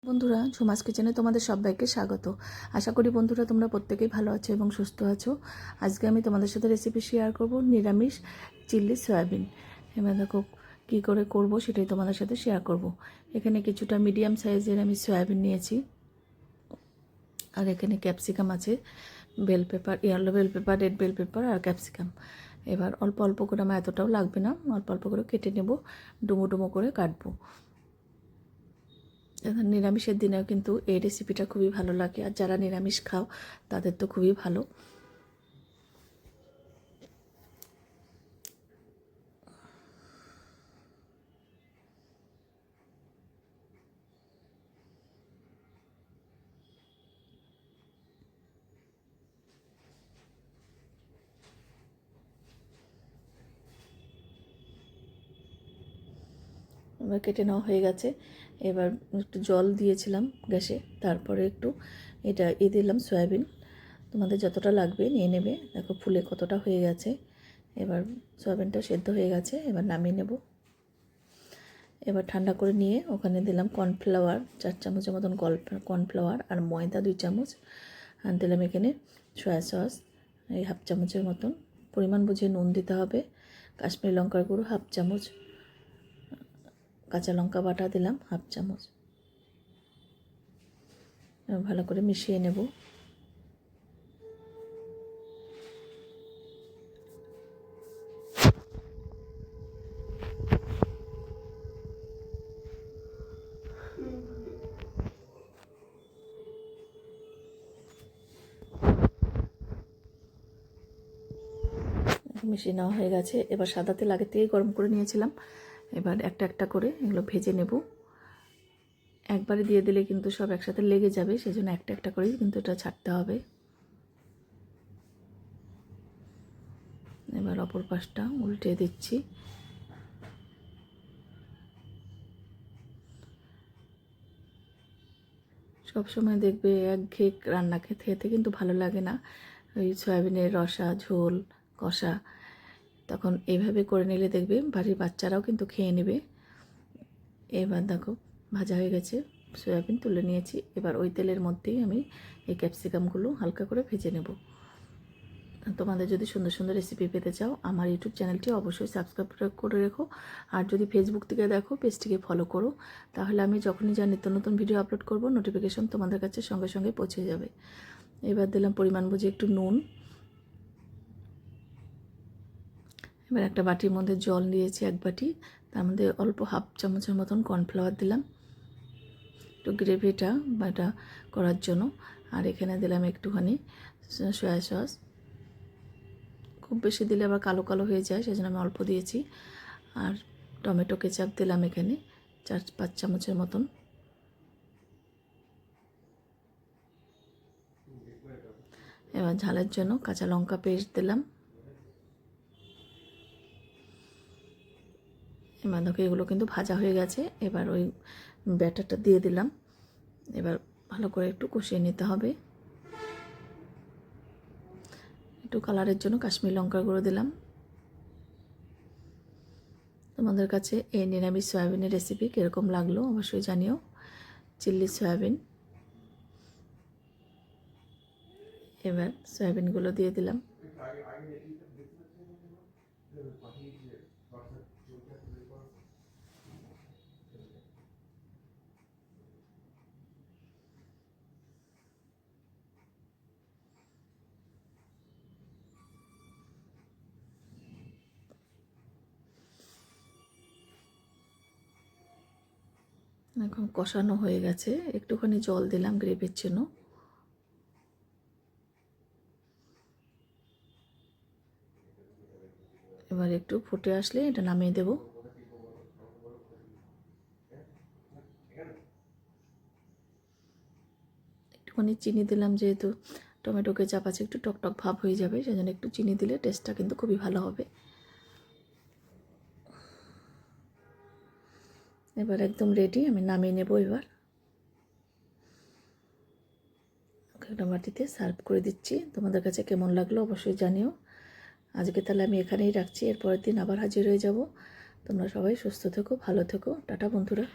বন্ধুরা, ঝুমাস কিচেনে তোমাদের সবাইকে স্বাগত। আশা করি বন্ধুরা তোমরা প্রত্যেকেই ভালো আছো এবং সুস্থ আছো। আজকে আমি তোমাদের সাথে রেসিপি শেয়ার করব নিরামিষ চিল্লি সয়াবিন। এবার দেখো কী করে করব সেটাই তোমাদের সাথে শেয়ার করব। এখানে কিছুটা মিডিয়াম সাইজের আমি সয়াবিন নিয়েছি, আর এখানে ক্যাপসিকাম আছে, bell pepper, yellow bell pepper, red bell pepper আর ক্যাপসিকাম। এবার অল্প অল্প করে, আমার এতটাও লাগবে না, অল্প অল্প করে কেটে নেব, ডুমো ডুমো করে কাটবো। নিরামিষের দিনেও কিন্তু এই রেসিপিটা খুবই ভালো লাগে, আর যারা নিরামিষ খাও তাদের তো খুবই ভালো। এবার কেটে নেওয়া হয়ে গেছে। এবার একটু জল দিয়েছিলাম গ্যাসে, তারপরে একটু এটা দিলাম সয়াবিন। তোমাদের যতটা লাগবে নিয়ে নেবে। দেখো ফুলে কতটা হয়ে গেছে। এবার সয়াবিনটা সেদ্ধ হয়ে গেছে, এবার নামিয়ে নেব। এবার ঠান্ডা করে নিয়ে ওখানে দিলাম কর্নফ্লাওয়ার 4 চামচের মতন, কর্নফ্লাওয়ার আর ময়দা 2 চামচ, আর দিলাম এখানে সয়া সস এই 1/2 চামচের মতন। পরিমাণ বুঝে নুন দিতে হবে। কাশ্মীরি লঙ্কার গুঁড়ো 1/2 চামচ, কাঁচা লঙ্কা বাটা দিলাম 1/2 চামচ। ভালো করে মিশিয়ে নেব। মিশিয়ে নেওয়া হয়ে গেছে। এবার সাদা তেল আগে থেকেই গরম করে নিয়েছিলাম। এবার একটা একটা করে এগুলো ভেজে নেব। একবারে দিয়ে দিলে কিন্তু সব একসাথে লেগে যাবে, সেজন্য একটা একটা করেই কিন্তু এটা ছাড়তে হবে। এবার অপর পাশটা উল্টে দিচ্ছি। সবসময় দেখবে একঘেয়ে রান্না খেতে খেতে কিন্তু ভালো লাগে না, ওই সয়াবিনের রসা, ঝোল, কষা। তখন এইভাবে করে নিলে দেখবে বাড়ির বাচ্চারাও কিন্তু খেয়ে নেবে। এবার দেখো ভাজা হয়ে গেছে, সয়াবিন তুলে নিয়েছি। এবার ওই তেলের মধ্যেই আমি এই ক্যাপসিকামগুলো হালকা করে ভেজে নেব। তোমাদের যদি সুন্দর সুন্দর রেসিপি পেতে চাও আমার ইউটিউব চ্যানেলটি অবশ্যই সাবস্ক্রাইব করে রেখো। আর যদি ফেসবুক থেকে দেখো পেজটিকে ফলো করো, তাহলে আমি যখনই যা নিত্য নতুন ভিডিও আপলোড করব নোটিফিকেশন তোমাদের কাছে সঙ্গে সঙ্গে পৌঁছে যাবে। এবার দিলাম পরিমাণ বুঝে একটু নুন। এবার একটা বাটির মধ্যে জল নিয়েছি 1 বাটি, তার মধ্যে অল্প 1/2 চামচের মতন কর্নফ্লাওয়ার দিলাম একটু গ্রেভিটা বাটা করার জন্য। আর এখানে দিলাম একটুখানি সয়া সস। খুব বেশি দিলে আবার কালো কালো হয়ে যায়, সেজন্য আমি অল্প দিয়েছি। আর টমেটো কেচাপ দিলাম এখানে 4-5 চামচের মতন। এবার ঝালের জন্য কাঁচা লঙ্কা পেস্ট দিলাম। এবার দেখো এগুলো কিন্তু ভাজা হয়ে গেছে। এবার ওই ব্যাটারটা দিয়ে দিলাম। এবার ভালো করে একটু কষিয়ে নিতে হবে। একটু কালারের জন্য কাশ্মীরি লঙ্কার গুঁড়ো দিলাম। তোমাদের কাছে এই নিরামিষ সয়াবিনের রেসিপি কীরকম লাগলো অবশ্যই জানিও। চিল্লি সয়াবিন। এবার সয়াবিনগুলো দিয়ে দিলাম। এখন কষানো হয়ে গেছে, একটুখানি জল দিলাম গ্রেভির জন্য। এবার একটু ফুটে আসলে এটা নামিয়ে দেব। একটুখানি চিনি দিলাম, যেহেতু টমেটো কেচাপ আছে একটু টকটক ভাব হয়ে যাবে, সেজন্য একটু চিনি দিলে টেস্টটা কিন্তু খুবই ভালো হবে। এবার একদম রেডি, আমি নামিয়ে নেব। এবার একটা বাটিতে সার্ভ করে দিচ্ছি। তোমাদের কাছে কেমন লাগলো অবশ্যই জানিও। আজকে তাহলে আমি এখানেই রাখছি, এরপরের দিন আবার হাজির হয়ে যাব। তোমরা সবাই সুস্থ থেকো, ভালো থেকো। টাটা বন্ধুরা।